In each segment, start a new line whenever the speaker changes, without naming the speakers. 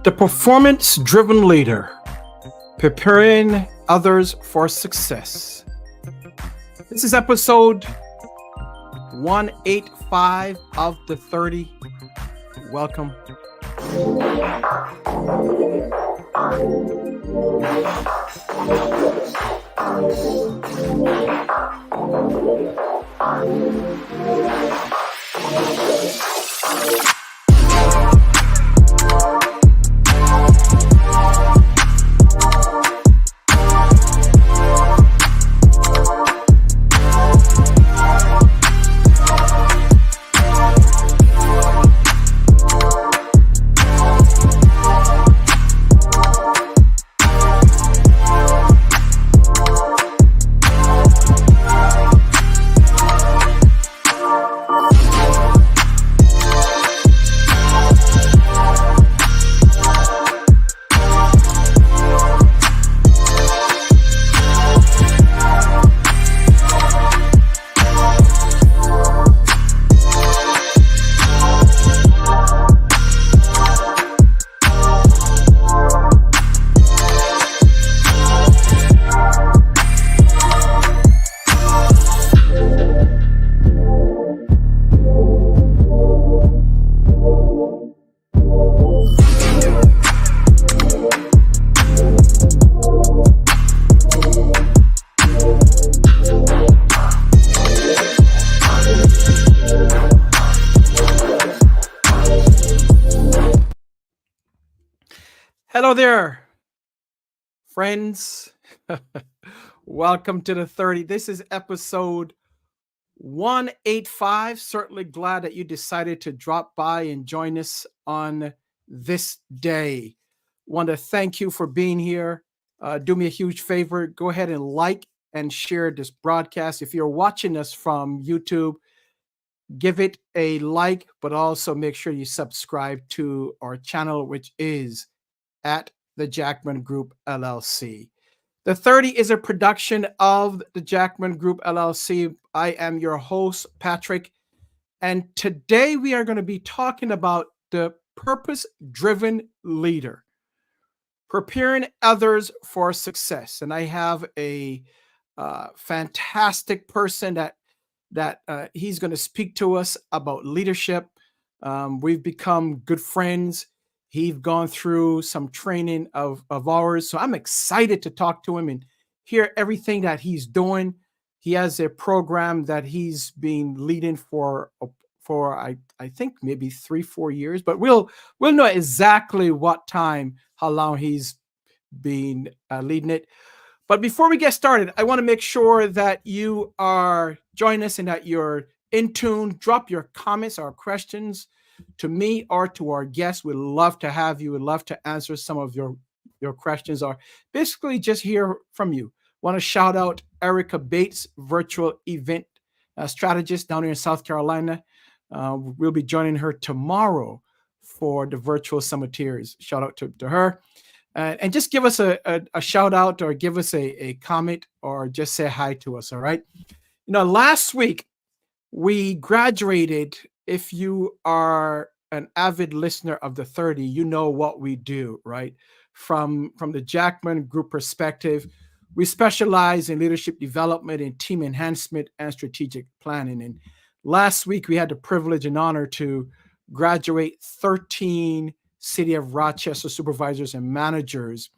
The performance-driven leader, preparing others for success. This is episode 185 of the 30. Welcome. Hello there, friends. Welcome to the 30. This is episode 185. Certainly glad that you decided to drop by and join us on this day. Want to thank you for being here. Do me a huge favor. Go ahead and like and share this broadcast. If you're watching us from YouTube, give it a like, but also make sure you subscribe to our channel, which is at the Jackman Group LLC. The 30 is a production of the Jackman Group LLC. I am your host, Patrick, and today we are going to be talking about the purpose-driven leader, preparing others for success. And I have a fantastic person that he's going to speak to us about leadership. We've become good friends. He's gone through some training of ours. So I'm excited to talk to him and hear everything that he's doing. He has a program that he's been leading for I think maybe 3-4 years, but we'll know exactly what time, how long he's been leading it. But before we get started, I want to make sure that you are joining us and that you're in tune. Drop your comments or questions to me or to our guests. We'd love to have you. We'd love to answer some of your questions, or basically just hear from you. Want to shout out Erica Bates, virtual event strategist down here in South Carolina. We'll be joining her tomorrow for the virtual summiteers. Shout out to her. And just give us a shout out, or give us a comment, or just say hi to us. All right. Last week we graduated. If you are an avid listener of the 30, you know what we do, right? From the Jackman Group perspective, we specialize in leadership development and team enhancement and strategic planning. And last week, we had the privilege and honor to graduate 13 City of Rochester supervisors and managers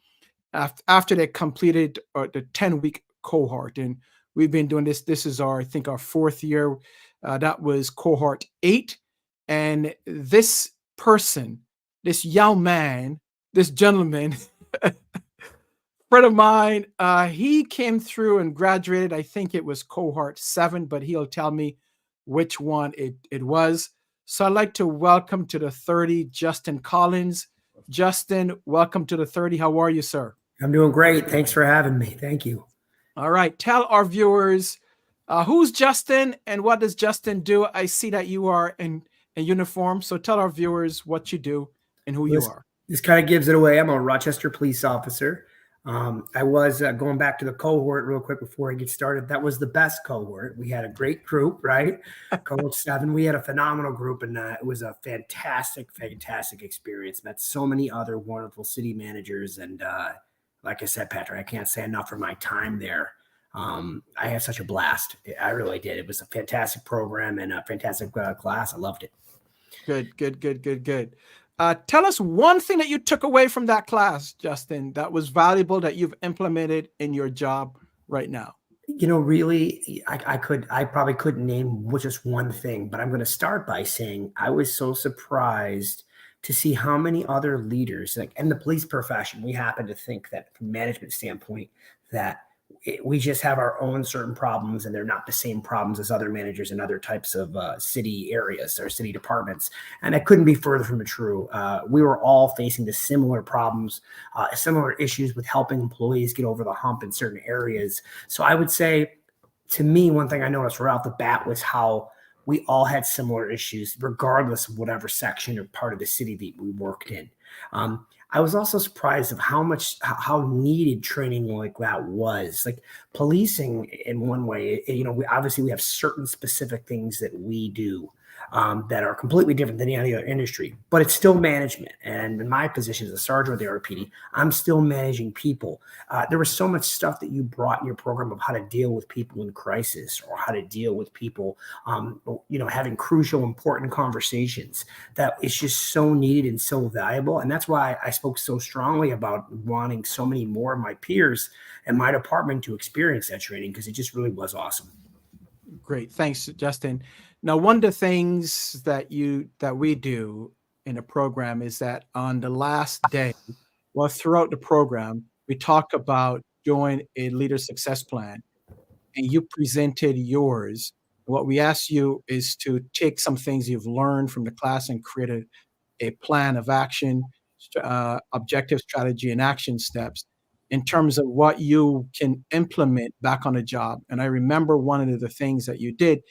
after they completed the 10-week cohort. And we've been doing this. This is I think our fourth year. That was cohort 8. And this person, this young man, this gentleman, friend of mine, he came through and graduated. I think it was cohort 7, but he'll tell me which one it was. So I'd like to welcome to the 30, Justin Collins. Justin, welcome to the 30. How are you, sir?
I'm doing great. Thanks for having me. Thank you.
All right. Tell our viewers, who's Justin and what does Justin do? I see that you are in uniform. So tell our viewers what you do and who you are.
This kind of gives it away. I'm a Rochester police officer. I was going back to the cohort real quick before I get started. That was the best cohort. We had a great group, right? Cohort 7. We had a phenomenal group, and it was a fantastic, fantastic experience. Met so many other wonderful city managers, and like I said, Patrick, I can't say enough for my time there. I had such a blast. I really did. It was a fantastic program and a fantastic class. I loved it.
Good, good, good, good, good. Tell us one thing that you took away from that class, Justin, that was valuable that you've implemented in your job right now.
Really, I probably couldn't name just one thing, but I'm going to start by saying I was so surprised to see how many other leaders, like in the police profession, we happen to think that from a management standpoint, that we just have our own certain problems and they're not the same problems as other managers in other types of city areas or city departments. And that couldn't be further from the true. We were all facing the similar problems, similar issues with helping employees get over the hump in certain areas. So I would say, to me, one thing I noticed right off the bat was how we all had similar issues, regardless of whatever section or part of the city that we worked in. I was also surprised of how needed training like that was. Like policing, in one way, we obviously have certain specific things that we do that are completely different than any other industry, but it's still management. And in my position as a sergeant with the RPD, I'm still managing people. There was so much stuff that you brought in your program of how to deal with people in crisis or how to deal with people, having crucial, important conversations that is just so needed and so valuable. And that's why I spoke so strongly about wanting so many more of my peers in my department to experience that training, because it just really was awesome.
Great. Thanks, Justin. Now, one of the things that we do in a program is that on the last day, well, throughout the program, we talk about doing a leader success plan, and you presented yours. What we ask you is to take some things you've learned from the class and create a plan of action, objective, strategy, and action steps in terms of what you can implement back on a job. And I remember one of the things that you did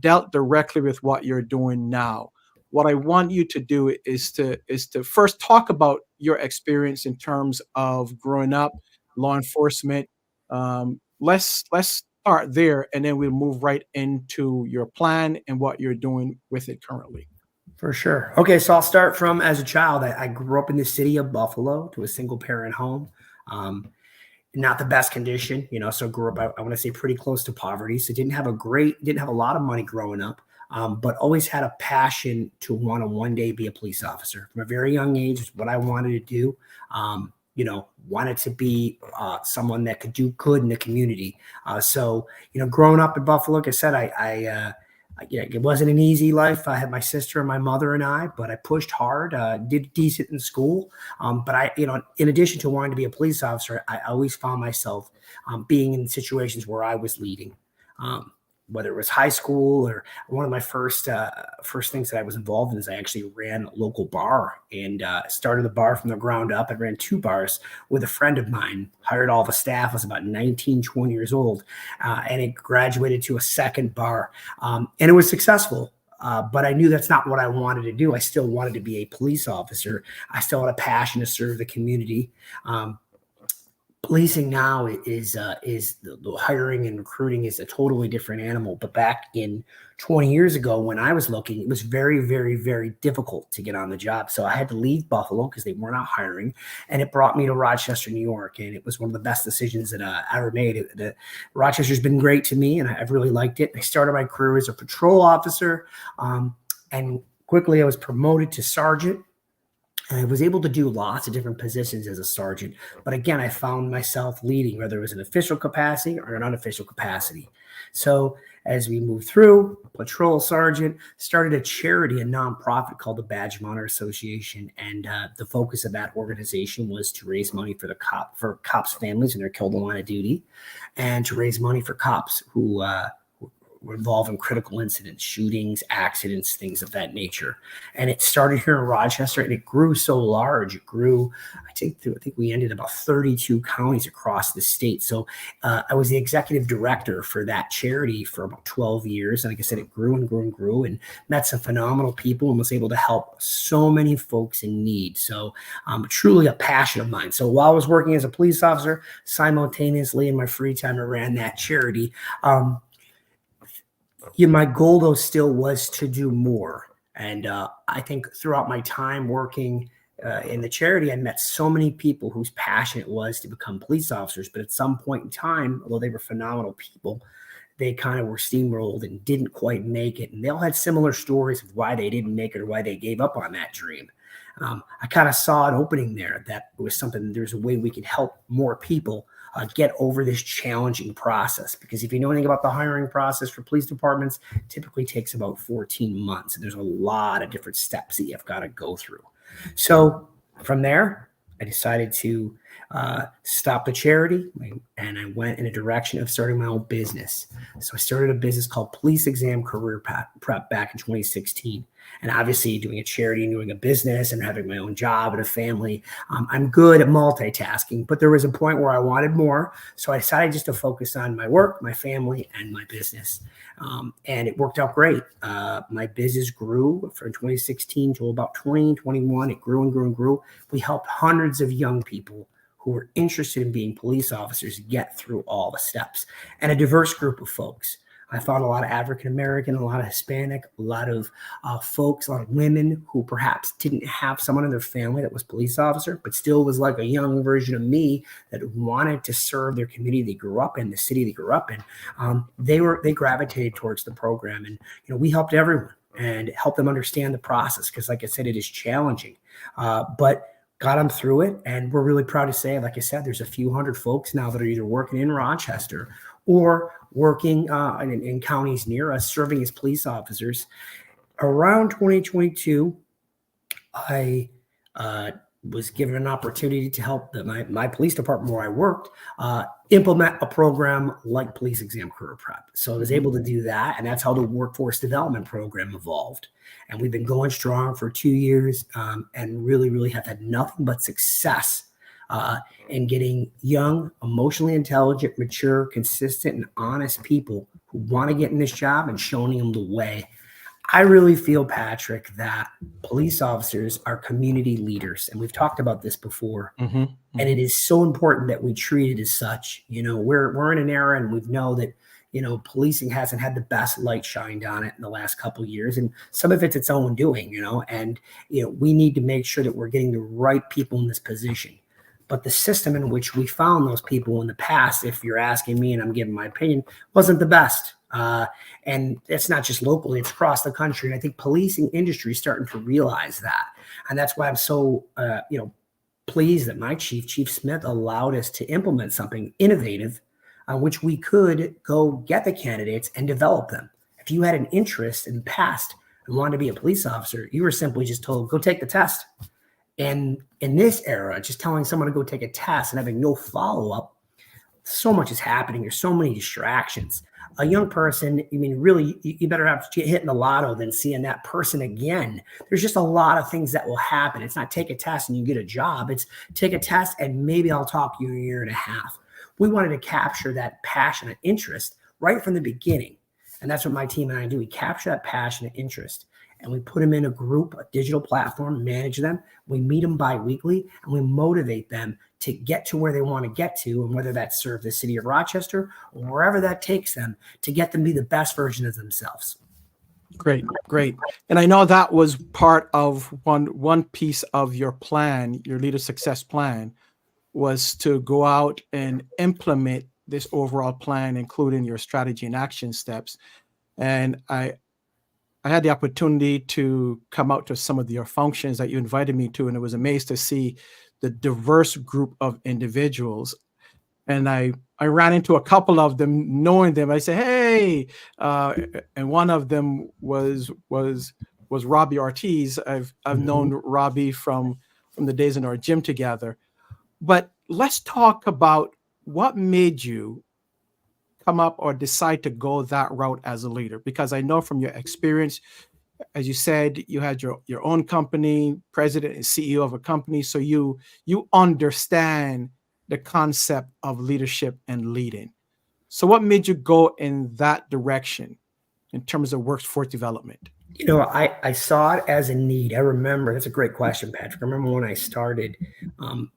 dealt directly with what you're doing now. What I want you to do is to first talk about your experience in terms of growing up, law enforcement. Let's start there, and then we'll move right into your plan and what you're doing with it currently.
For sure. Okay, so I'll start from as a child. I grew up in the city of Buffalo to a single parent home. Not the best condition, so grew up, I want to say, pretty close to poverty. So didn't have a lot of money growing up, but always had a passion to want to one day be a police officer. From a very young age, is what I wanted to do. Wanted to be someone that could do good in the community. So growing up in Buffalo, like I said, it wasn't an easy life. I had my sister and my mother and I, but I pushed hard, did decent in school. But in addition to wanting to be a police officer, I always found myself being in situations where I was leading, whether it was high school or one of my first things that I was involved in is I actually ran a local bar and started the bar from the ground up. I ran 2 bars with a friend of mine, hired all the staff. I was about 19, 20 years old, and it graduated to a second bar. And it was successful. But I knew that's not what I wanted to do. I still wanted to be a police officer. I still had a passion to serve the community. Policing now is the hiring and recruiting is a totally different animal. But back in 20 years ago, when I was looking, it was very, very, very difficult to get on the job. So I had to leave Buffalo because they were not hiring, and it brought me to Rochester, New York. And it was one of the best decisions that I ever made. Rochester's been great to me, and I've really liked it. I started my career as a patrol officer, and quickly I was promoted to sergeant. And I was able to do lots of different positions as a sergeant. But again, I found myself leading, whether it was an official capacity or an unofficial capacity. So as we moved through, patrol sergeant, started a charity, a nonprofit called the Badge of Honor Association. And the focus of that organization was to raise money for cops' families when they're killed in the line of duty, and to raise money for cops who involving critical incidents, shootings, accidents, things of that nature. And it started here in Rochester, and it grew so large. It grew, I think we ended about 32 counties across the state. So I was the executive director for that charity for about 12 years. And like I said, it grew and grew and grew, and met some phenomenal people and was able to help so many folks in need. So truly a passion of mine. So while I was working as a police officer, simultaneously in my free time, I ran that charity. My goal though still was to do more. And I think throughout my time working in the charity, I met so many people whose passion it was to become police officers. But at some point in time, although they were phenomenal people, they kind of were steamrolled and didn't quite make it. And they all had similar stories of why they didn't make it or why they gave up on that dream. I kind of saw an opening there, that it was something, there's a way we could help more people get over this challenging process. Because if you know anything about the hiring process for police departments, it typically takes about 14 months. And there's a lot of different steps that you've got to go through. So from there, I decided to stop the charity, and I went in a direction of starting my own business. So I started a business called Police Exam Career Prep back in 2016. And obviously doing a charity and doing a business and having my own job and a family, I'm good at multitasking, but there was a point where I wanted more. So I decided just to focus on my work, my family, and my business. And it worked out great. My business grew from 2016 to about 2021. It grew and grew and grew. We helped hundreds of young people who were interested in being police officers get through all the steps, and a diverse group of folks. I found a lot of African-American, a lot of Hispanic, a lot of folks, a lot of women who perhaps didn't have someone in their family that was police officer, but still was like a young version of me that wanted to serve their community they grew up in, the city they grew up in. They gravitated towards the program, and we helped everyone and helped them understand the process, because like I said, it is challenging, but got them through it. And we're really proud to say, like I said, there's a few hundred folks now that are either working in Rochester or working in counties near us, serving as police officers. Around 2022, I was given an opportunity to help my police department where I worked implement a program like Police Exam Career Prep. So I was able to do that, and that's how the workforce development program evolved. And we've been going strong for 2 years, and really, really have had nothing but success in getting young, emotionally intelligent, mature, consistent, and honest people who want to get in this job and showing them the way. I really feel, Patrick, that police officers are community leaders. And we've talked about this before. Mm-hmm. And it is so important that we treat it as such. We're in an era, and we know that, policing hasn't had the best light shined on it in the last couple of years. And some of it's its own doing, and, we need to make sure that we're getting the right people in this position. But the system in which we found those people in the past, if you're asking me and I'm giving my opinion, wasn't the best. And it's not just locally, it's across the country. And I think policing industry is starting to realize that. And that's why I'm so, pleased that my Chief Smith, allowed us to implement something innovative on which we could go get the candidates and develop them. If you had an interest in the past and wanted to be a police officer, you were simply just told, go take the test. And in this era, just telling someone to go take a test and having no follow-up, so much is happening. There's so many distractions. A young person, really, you better have hitting the lotto than seeing that person again. There's just a lot of things that will happen. It's not take a test and you get a job. It's take a test and maybe I'll talk to you in a year and a half. We wanted to capture that passionate interest right from the beginning. And that's what my team and I do. We capture that passionate interest, and we put them in a group, a digital platform, manage them. We meet them bi-weekly, and we motivate them to get to where they want to get to, and whether that's serve the city of Rochester or wherever that takes them, to get them to be the best version of themselves.
Great. And I know that was part of one piece of your plan, your leader success plan, was to go out and implement this overall plan, including your strategy and action steps. And I had the opportunity to come out to some of your functions that you invited me to, and I was amazed to see the diverse group of individuals. And I ran into a couple of them, knowing them. I said, "Hey," and one of them was Robbie Ortiz. I've known Robbie from the days in our gym together. But let's talk about what made you come up or decide to go that route as a leader? Because I know from your experience, as you said, you had your own company, president and CEO of a company, so you understand the concept of leadership and leading. So what made you go in that direction in terms of workforce development?
I saw it as a need. I remember, that's a great question, Patrick. I remember when I started,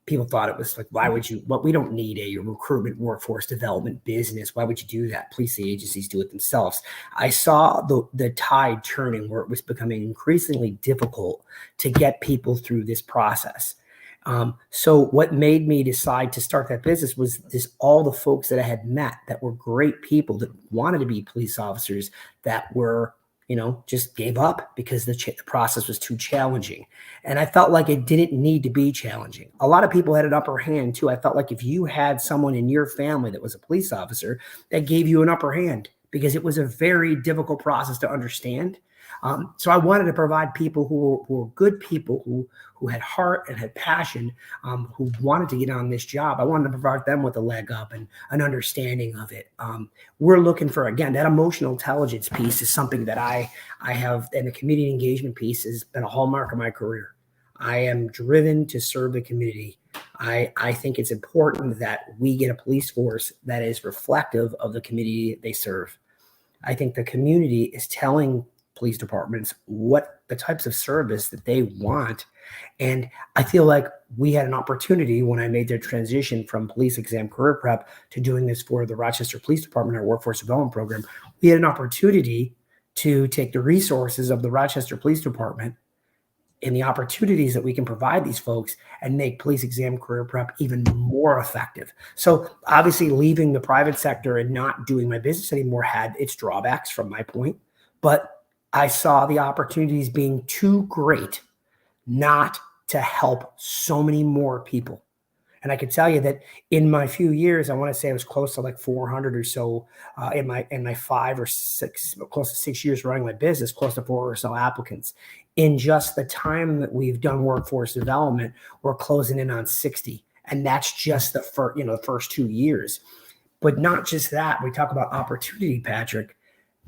people thought it was like, why would you, well, we don't need a recruitment workforce development business. Why would you do that? Police agencies do it themselves. I saw the tide turning where it was becoming increasingly difficult to get people through this process. So what made me decide to start that business was all the folks that I had met that were great people that wanted to be police officers that were, just gave up because the process was too challenging. And I felt like it didn't need to be challenging. A lot of people had an upper hand too. I felt like if you had someone in your family that was a police officer, that gave you an upper hand because it was a very difficult process to understand. So I wanted to provide people who were good people, who had heart and had passion, who wanted to get on this job. I wanted to provide them with a leg up and an understanding of it. We're looking for, again, that emotional intelligence piece is something that I have, and the community engagement piece has been a hallmark of my career. I am driven to serve the community. I think it's important that we get a police force that is reflective of the community they serve. I think the community is telling police departments what the types of service that they want. And I feel like we had an opportunity when I made the transition from police exam career prep to doing this for the Rochester Police Department, our workforce development program. We had an opportunity to take the resources of the Rochester Police Department and the opportunities that we can provide these folks and make police exam career prep even more effective. So obviously leaving the private sector and not doing my business anymore had its drawbacks from my point, but I saw the opportunities being too great not to help so many more people. And I can tell you that in my few years, I want to say I was close to like 400 or so in my 5 or 6, close to 6 years running my business, close to 4 or so applicants. In just the time that we've done workforce development, we're closing in on 60. And that's just the first 2 years. But not just that, we talk about opportunity, Patrick.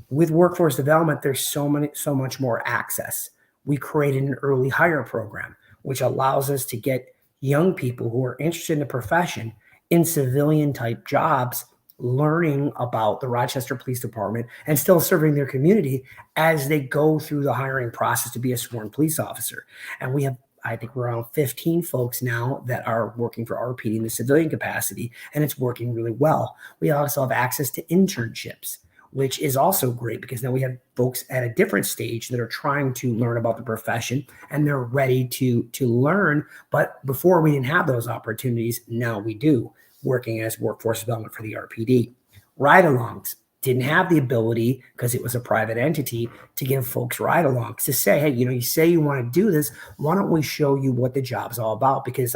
With workforce development, there's so much more access. We created an early hire program, which allows us to get young people who are interested in the profession in civilian type jobs, learning about the Rochester Police Department and still serving their community as they go through the hiring process to be a sworn police officer. And we have, I think we're around 15 folks now that are working for RPD in the civilian capacity, and it's working really well. We also have access to internships, which is also great because now we have folks at a different stage that are trying to learn about the profession and they're ready to learn. But before we didn't have those opportunities, now we do, working as workforce development for the RPD. Ride-alongs didn't have the ability, because it was a private entity, to give folks ride-alongs to say, hey, you say you want to do this, why don't we show you what the job's all about? Because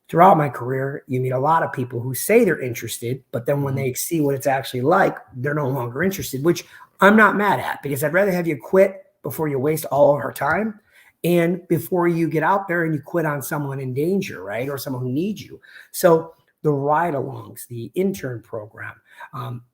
throughout my career, you meet a lot of people who say they're interested, but then when they see what it's actually like, they're no longer interested, which I'm not mad at, because I'd rather have you quit before you waste all of our time and before you get out there and you quit on someone in danger, right? Or someone who needs you. So the ride-alongs, the intern program,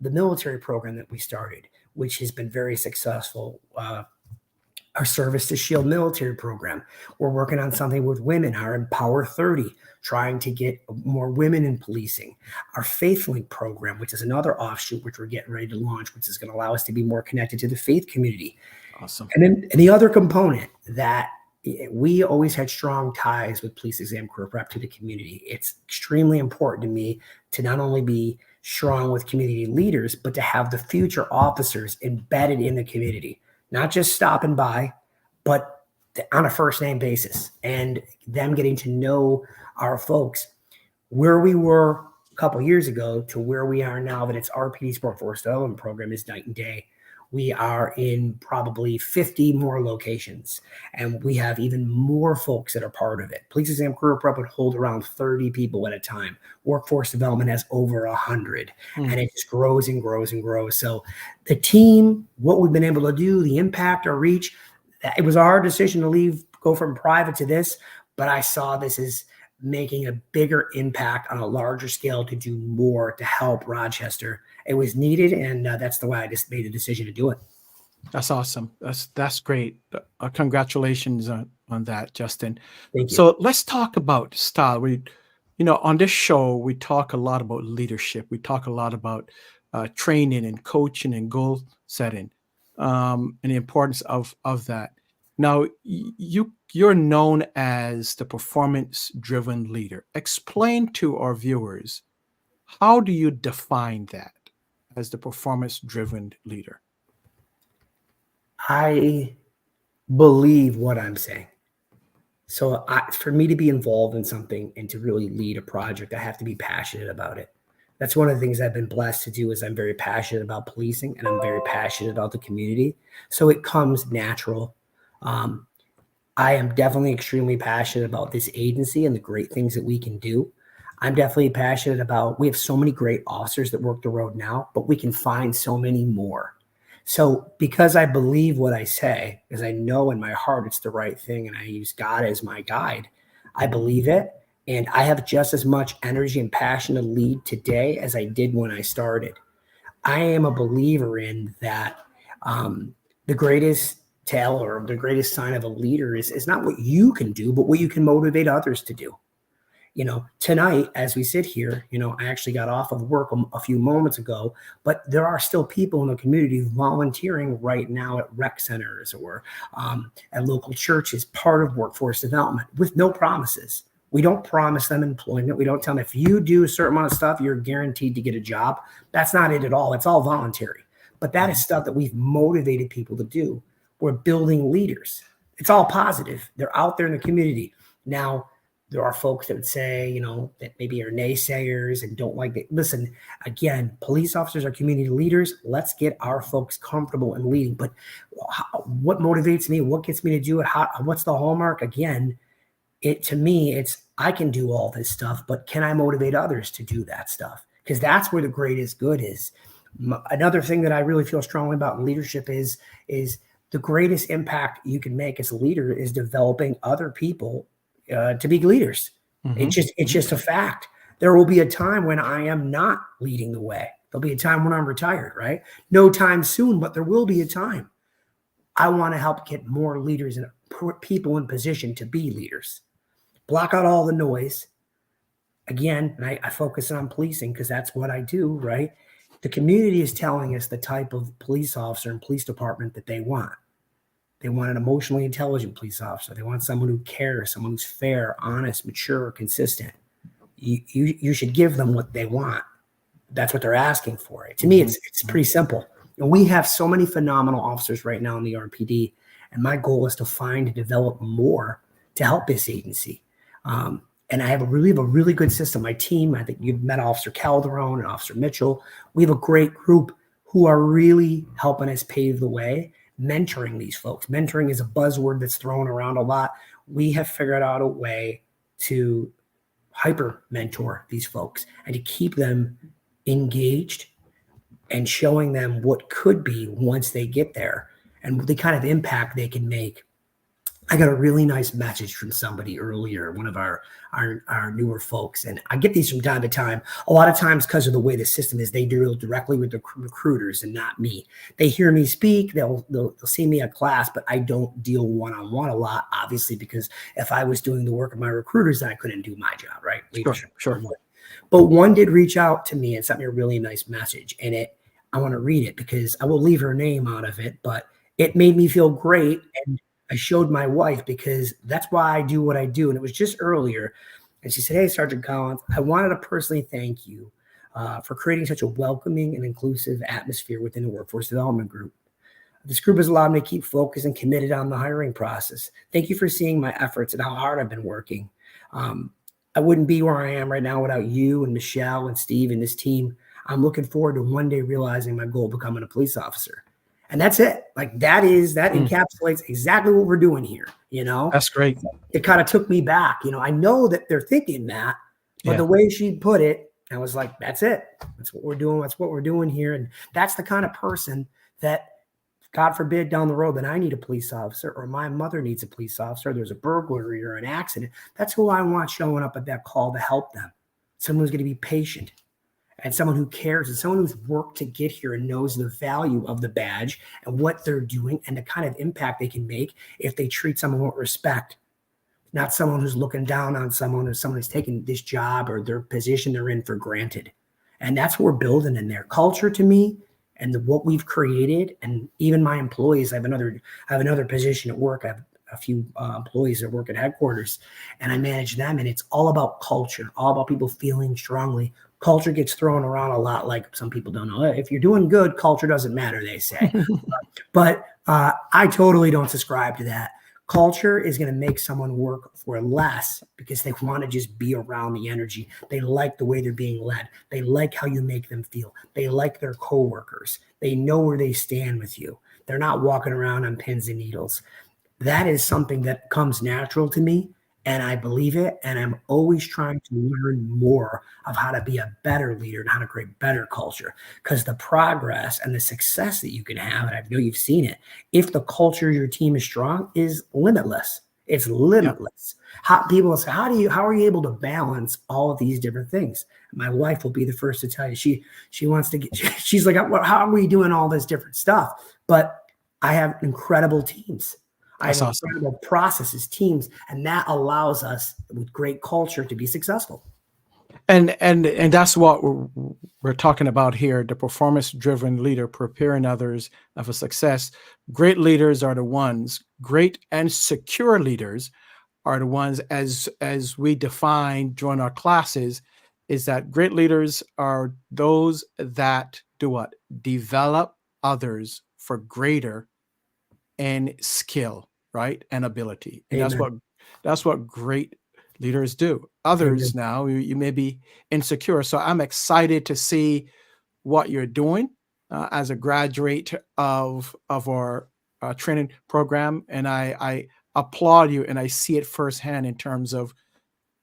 the military program that we started, which has been very successful, our Service to Shield military program. We're working on something with women, our Empower 30, trying to get more women in policing. Our FaithLink program, which is another offshoot, which we're getting ready to launch, which is going to allow us to be more connected to the faith community.
Awesome.
And the other component that we always had strong ties with police exam career prep to the community. It's extremely important to me to not only be strong with community leaders, but to have the future officers embedded in the community. Not just stopping by, but on a first name basis, and them getting to know our folks. Where we were a couple of years ago to where we are now, that it's RPD's workforce development program, is night and day. We are in probably 50 more locations, and we have even more folks that are part of it. Police exam career prep would hold around 30 people at a time. Workforce development has over 100, and it just grows and grows and grows. So the team, what we've been able to do, the impact, our reach, it was a hard decision to go from private to this, but I saw this as making a bigger impact on a larger scale to do more to help Rochester it was needed, and that's the way I just made the decision to do it.
That's awesome. That's great. Congratulations on that, Justin.
Thank you.
So let's talk about style. On this show, we talk a lot about leadership. We talk a lot about training and coaching and goal setting, and the importance of that. Now, you're known as the performance-driven leader. Explain to our viewers, how do you define that as the performance-driven leader?
I believe what I'm saying. So for me to be involved in something and to really lead a project, I have to be passionate about it. That's one of the things I've been blessed to do is I'm very passionate about policing and I'm very passionate about the community. So it comes natural. Um, I am definitely extremely passionate about this agency and the great things that we can do. I'm definitely passionate about, we have so many great officers that work the road now, but we can find so many more. So because I believe what I say, because I know in my heart it's the right thing and I use God as my guide, I believe it. And I have just as much energy and passion to lead today as I did when I started. I am a believer in that the greatest tell or the greatest sign of a leader is not what you can do, but what you can motivate others to do. Tonight, as we sit here, I actually got off of work a few moments ago, but there are still people in the community volunteering right now at rec centers or at local churches, part of workforce development with no promises. We don't promise them employment. We don't tell them if you do a certain amount of stuff, you're guaranteed to get a job. That's not it at all. It's all voluntary. But that is stuff that we've motivated people to do. We're building leaders. It's all positive. They're out there in the community. Now, there are folks that would say, that maybe are naysayers and don't like it. Listen, again, police officers are community leaders. Let's get our folks comfortable in leading. But what motivates me? What gets me to do it? What's the hallmark? Again, to me, it's I can do all this stuff, but can I motivate others to do that stuff? Because that's where the greatest good is. Another thing that I really feel strongly about in leadership is the greatest impact you can make as a leader is developing other people to be leaders.
Mm-hmm.
It's just a fact. There will be a time when I am not leading the way. There'll be a time when I'm retired, right? No time soon, but there will be a time. I want to help get more leaders and people in position to be leaders. Block out all the noise. Again, and I focus on policing because that's what I do, right? The community is telling us the type of police officer and police department that they want. They want an emotionally intelligent police officer. They want someone who cares, someone who's fair, honest, mature, consistent. You should give them what they want. That's what they're asking for. To me, it's pretty simple. And we have so many phenomenal officers right now in the RPD, and my goal is to find and develop more to help this agency. And I have a really good system. My team, I think you've met Officer Calderon and Officer Mitchell. We have a great group who are really helping us pave the way, mentoring these folks. Mentoring is a buzzword that's thrown around a lot. We have figured out a way to hyper mentor these folks and to keep them engaged and showing them what could be once they get there and the kind of impact they can make. I got a really nice message from somebody earlier, one of our newer folks, and I get these from time to time. A lot of times, because of the way the system is, they deal directly with the recruiters and not me. They hear me speak, they'll see me at class, but I don't deal one-on-one a lot, obviously, because if I was doing the work of my recruiters, then I couldn't do my job, right?
Sure.
But one did reach out to me and sent me a really nice message, and I want to read it because I will leave her name out of it, but it made me feel great. And I showed my wife because that's why I do what I do. And it was just earlier. And she said, "Hey, Sergeant Collins, I wanted to personally thank you for creating such a welcoming and inclusive atmosphere within the workforce development group. This group has allowed me to keep focused and committed on the hiring process. Thank you for seeing my efforts and how hard I've been working. I wouldn't be where I am right now without you and Michelle and Steve and this team. I'm looking forward to one day realizing my goal of becoming a police officer." And that's it. Like that encapsulates exactly what we're doing here.
That's great.
It kind of took me back. I know that they're thinking that, but the way she put it, I was like, that's it. That's what we're doing. That's what we're doing here. And that's the kind of person that, God forbid, down the road that I need a police officer or my mother needs a police officer. There's a burglary or an accident. That's who I want showing up at that call to help them. Someone who's going to be patient and someone who cares and someone who's worked to get here and knows the value of the badge and what they're doing and the kind of impact they can make if they treat someone with respect, not someone who's looking down on someone or someone who's taking this job or their position they're in for granted. And that's what we're building in there. Culture to me and what we've created, and even my employees, I have another position at work. I have a few employees that work at headquarters, and I manage them. And it's all about culture, all about people feeling strongly. Culture gets thrown around a lot, like some people don't know. If you're doing good, culture doesn't matter, they say. But I totally don't subscribe to that. Culture is going to make someone work for less because they want to just be around the energy. They like the way they're being led. They like how you make them feel. They like their coworkers. They know where they stand with you. They're not walking around on pins and needles. That is something that comes natural to me, and I believe it. And I'm always trying to learn more of how to be a better leader and how to create better culture, because the progress and the success that you can have, and I know you've seen it, if the culture of your team is strong, is limitless. It's limitless. How people say, how are you able to balance all of these different things? My wife will be the first to tell you, she wants to she's like, how are we doing all this different stuff? But I have incredible teams. I have incredible processes, teams, and that allows us with great culture to be successful.
And that's what we're talking about here, the performance-driven leader, preparing others for success. Great leaders are the ones, great and secure leaders are the ones, as we define during our classes, is that great leaders are those that do what? Develop others for greater and skill, right? And ability. And that's what great leaders do. Others now, you may be insecure. So I'm excited to see what you're doing as a graduate of our training program. And I applaud you, and I see it firsthand in terms of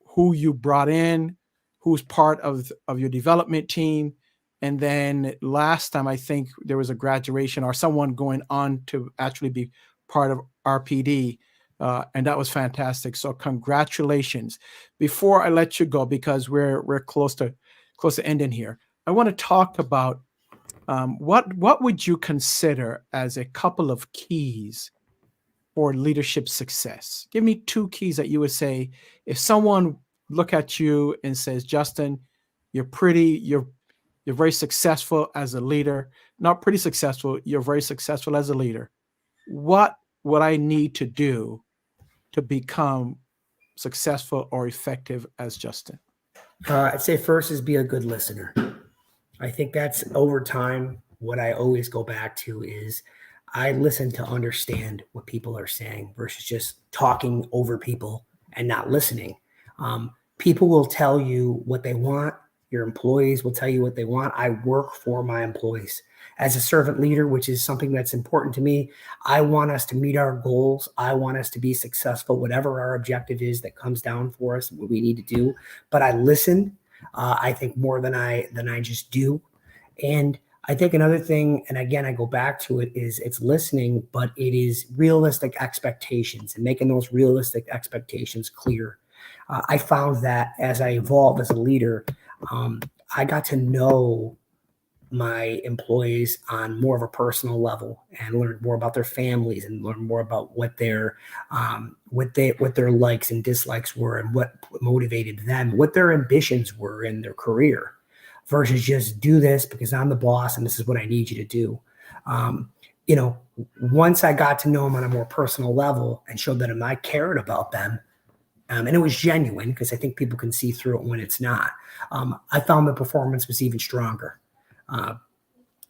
who you brought in, who's part of your development team. And then last time, I think there was a graduation or someone going on to actually be part of RPD. And that was fantastic. So congratulations. Before I let you go, because we're close to ending here, I want to talk about what would you consider as a couple of keys for leadership success? Give me 2 keys that you would say if someone look at you and says, Justin, you're very successful as a leader. Not pretty successful, you're very successful as a leader. What would I need to do to become successful or effective as Justin?
I'd say first is be a good listener. I think that's over time. What I always go back to is I listen to understand what people are saying versus just talking over people and not listening. People will tell you what they want. Your employees will tell you what they want. I work for my employees. As a servant leader, which is something that's important to me, I want us to meet our goals. I want us to be successful, whatever our objective is that comes down for us, what we need to do. But I listen, I think more than I just do. And I think another thing, and again, I go back to it, is it's listening, but it is realistic expectations and making those realistic expectations clear. I found that as I evolved as a leader, I got to know my employees on more of a personal level and learn more about their families and learn more about what their likes and dislikes were and what motivated them, what their ambitions were in their career, versus just do this because I'm the boss and this is what I need you to do. Once I got to know them on a more personal level and showed that I cared about them, and it was genuine, because I think people can see through it when it's not, I found the performance was even stronger.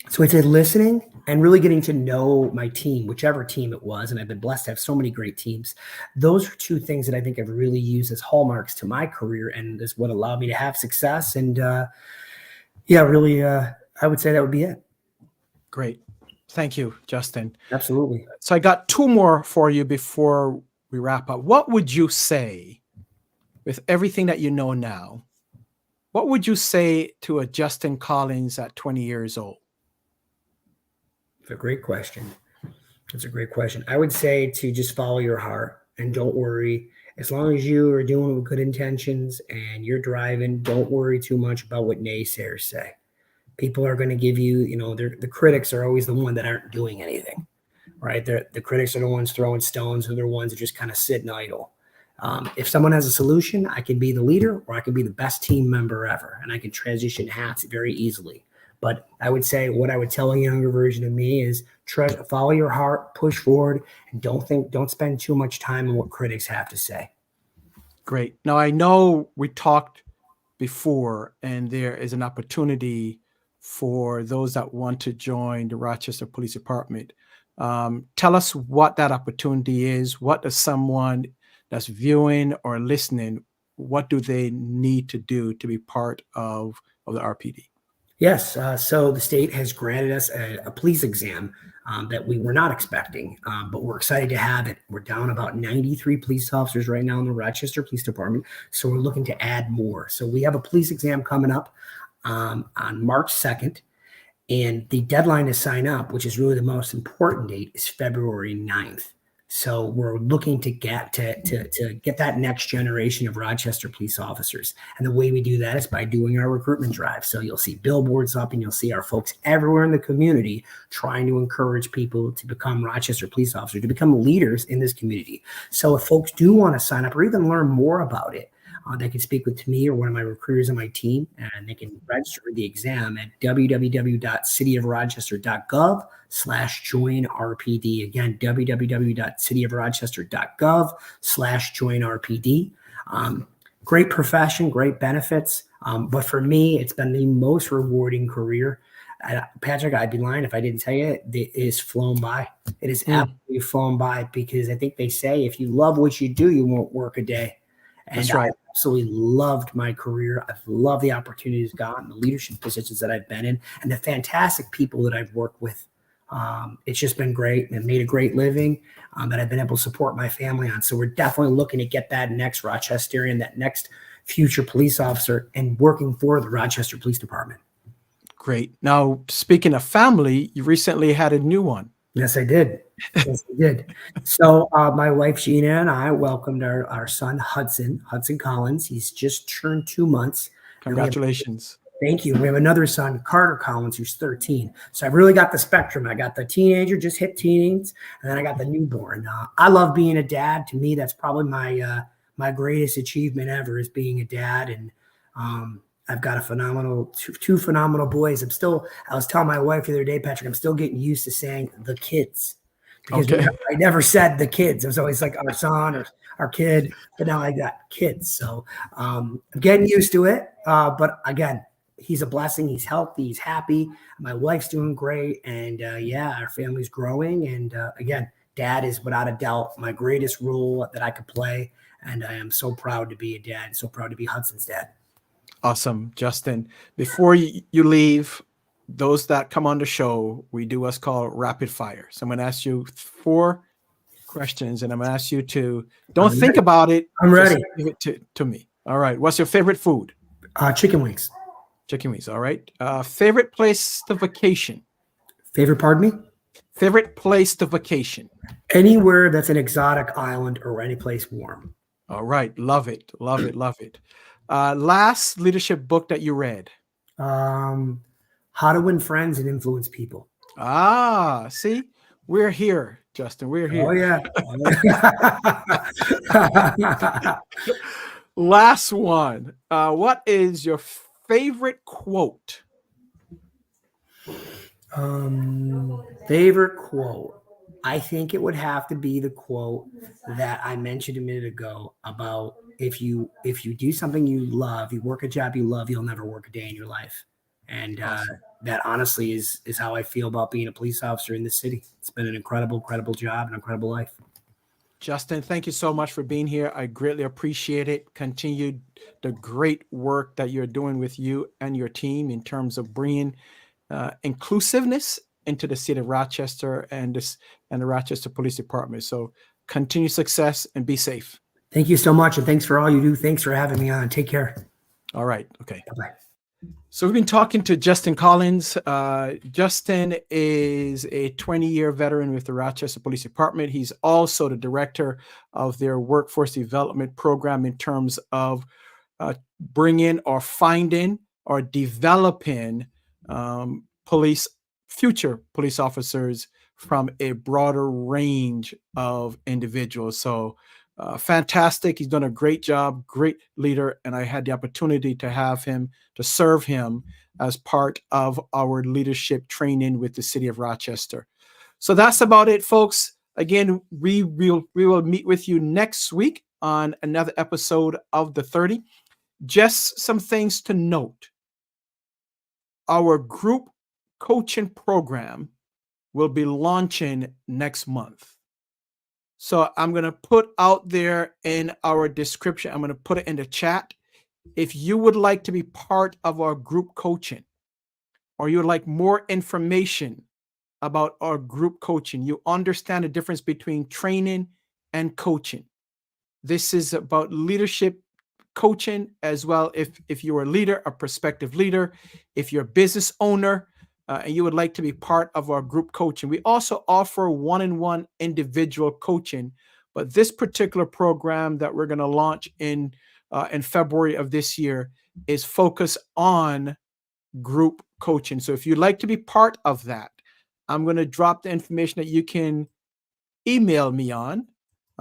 So it's listening and really getting to know my team, whichever team it was. And I've been blessed to have so many great teams. Those are 2 things that I think I've really used as hallmarks to my career and is what allowed me to have success. And really, I would say that would be it.
Great. Thank you, Justin.
Absolutely.
So I got 2 more for you before we wrap up. What would you say, with everything that you know now, what would you say to a Justin Collins at 20 years old?
It's a great question. I would say to just follow your heart and don't worry. As long as you are doing it with good intentions and you're driving, don't worry too much about what naysayers say. People are going to give you, the critics are always the one that aren't doing anything, right? The critics are the ones throwing stones, or they're the ones that just kind of sit and idle. If someone has a solution, I can be the leader or I can be the best team member ever, and I can transition hats very easily. But I would say what I would tell a younger version of me is follow your heart, push forward, and don't spend too much time on what critics have to say.
Great. Now, I know we talked before, and there is an opportunity for those that want to join the Rochester Police Department. Tell us what that opportunity is. What does someone that's viewing or listening, what do they need to do to be part of the RPD?
Yes. So the state has granted us a police exam that we were not expecting, but we're excited to have it. We're down about 93 police officers right now in the Rochester Police Department. So we're looking to add more. So we have a police exam coming up on March 2nd. And the deadline to sign up, which is really the most important date, is February 9th. So we're looking to get that next generation of Rochester police officers. And the way we do that is by doing our recruitment drive. So you'll see billboards up and you'll see our folks everywhere in the community trying to encourage people to become Rochester police officers, to become leaders in this community. So if folks do want to sign up or even learn more about it, they can speak with me or one of my recruiters on my team, and they can register the exam at www.cityofrochester.gov/join-RPD. Again, www.cityofrochester.gov/join-RPD. Great profession, great benefits. But for me, it's been the most rewarding career. Patrick, I'd be lying if I didn't tell you it is flown by. It is absolutely flown by, because I think they say if you love what you do, you won't work a day. And
That's right.
I absolutely loved my career. I've loved the opportunities gotten, the leadership positions that I've been in, and the fantastic people that I've worked with. It's just been great, and made a great living that I've been able to support my family on. So we're definitely looking to get that next Rochesterian, that next future police officer, and working for the Rochester Police Department.
Great. Now, speaking of family, you recently had a new one.
Yes, I did. Yes, I did. So my wife, Gina, and I welcomed our son, Hudson Collins. He's just turned 2 months.
Congratulations.
Thank you. We have another son, Carter Collins, who's 13. So I've really got the spectrum. I got the teenager, just hit teens, and then I got the newborn. I love being a dad. To me, that's probably my greatest achievement ever, is being a dad. And I've got two phenomenal boys. I was telling my wife the other day, Patrick, I'm still getting used to saying the kids, because I never said the kids. It was always like our son or our kid, but now I got kids. So I'm getting used to it. But again, he's a blessing. He's healthy. He's happy. My wife's doing great. And our family's growing. And again, dad is without a doubt my greatest role that I could play. And I am so proud to be a dad, so proud to be Hudson's dad.
Awesome, Justin. Before you leave, those that come on the show, we do what's called rapid fire. So I'm going to ask you 4 questions, and I'm going to ask you to don't think about it.
I'm ready.
Give it to me. All right. What's your favorite food?
Chicken wings.
Chicken wings. All right. Favorite place to vacation?
Pardon me?
Favorite place to vacation?
Anywhere that's an exotic island or any place warm.
All right. Love it. Love it. Love it. Last leadership book that you read?
How to Win Friends and Influence People.
See, we're here, Justin. We're here.
Oh, yeah.
Last one. What is your favorite quote?
Favorite quote. I think it would have to be the quote that I mentioned a minute ago about if you do something you love, you work a job you love, you'll never work a day in your life. And
Awesome.
That honestly is how I feel about being a police officer in this city. It's been an incredible job, an incredible life.
Justin, thank you so much for being here. I greatly appreciate it. Continue the great work that you're doing with you and your team in terms of bringing inclusiveness into the city of Rochester and the Rochester Police Department. So continue success and be safe.
Thank you so much. And thanks for all you do. Thanks for having me on. Take care.
All right. Okay.
Bye-bye.
So we've been talking to Justin Collins. Justin is a 20-year veteran with the Rochester Police Department. He's also the director of their workforce development program in terms of bringing or finding or developing future police officers from a broader range of individuals. So fantastic. He's done a great job, great leader. And I had the opportunity to serve him as part of our leadership training with the city of Rochester. So that's about it, folks. Again, we will meet with you next week on another episode of The 30. Just some things to note. Our group coaching program will be launching next month. So I'm going to put out there in our description, I'm going to put it in the chat. If you would like to be part of our group coaching, or you would like more information about our group coaching, you understand the difference between training and coaching. This is about leadership coaching as well. If you're a leader, a prospective leader, if you're a business owner, and you would like to be part of our group coaching. We also offer one-on-one individual coaching, but this particular program that we're going to launch in February of this year is focused on group coaching. So if you'd like to be part of that, I'm going to drop the information that you can email me on.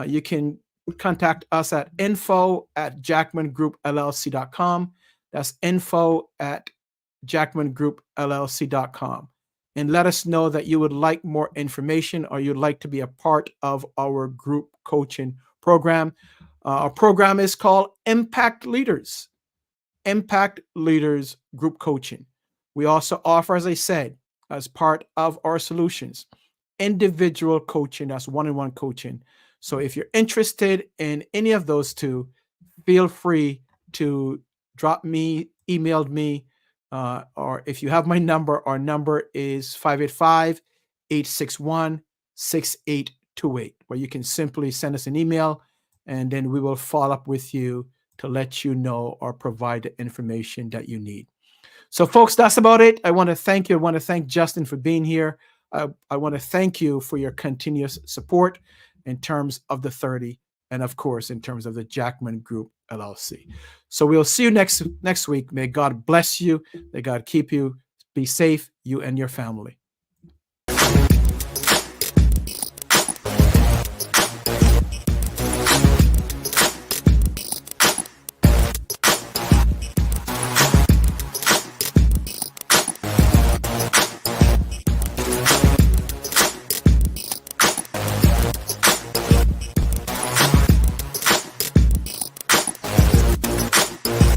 You can contact us at info@jackmangroupllc.com. That's info@jackmangroupllc.com. And let us know that you would like more information or you'd like to be a part of our group coaching program. Our program is called Impact Leaders Group Coaching. We also offer, as I said, as part of our solutions, individual coaching. That's one-on-one coaching. So if you're interested in any of those two, feel free to email me, or if you have my number, our number is 585-861-6828, where you can simply send us an email and then we will follow up with you to let you know or provide the information that you need. So folks, that's about it. I want to thank you. I want to thank Justin for being here. I want to thank you for your continuous support in terms of the 30 and of course, in terms of the Jackman Group LLC. So we'll see you next week. May God bless you. May God keep you. Be safe, you and your family.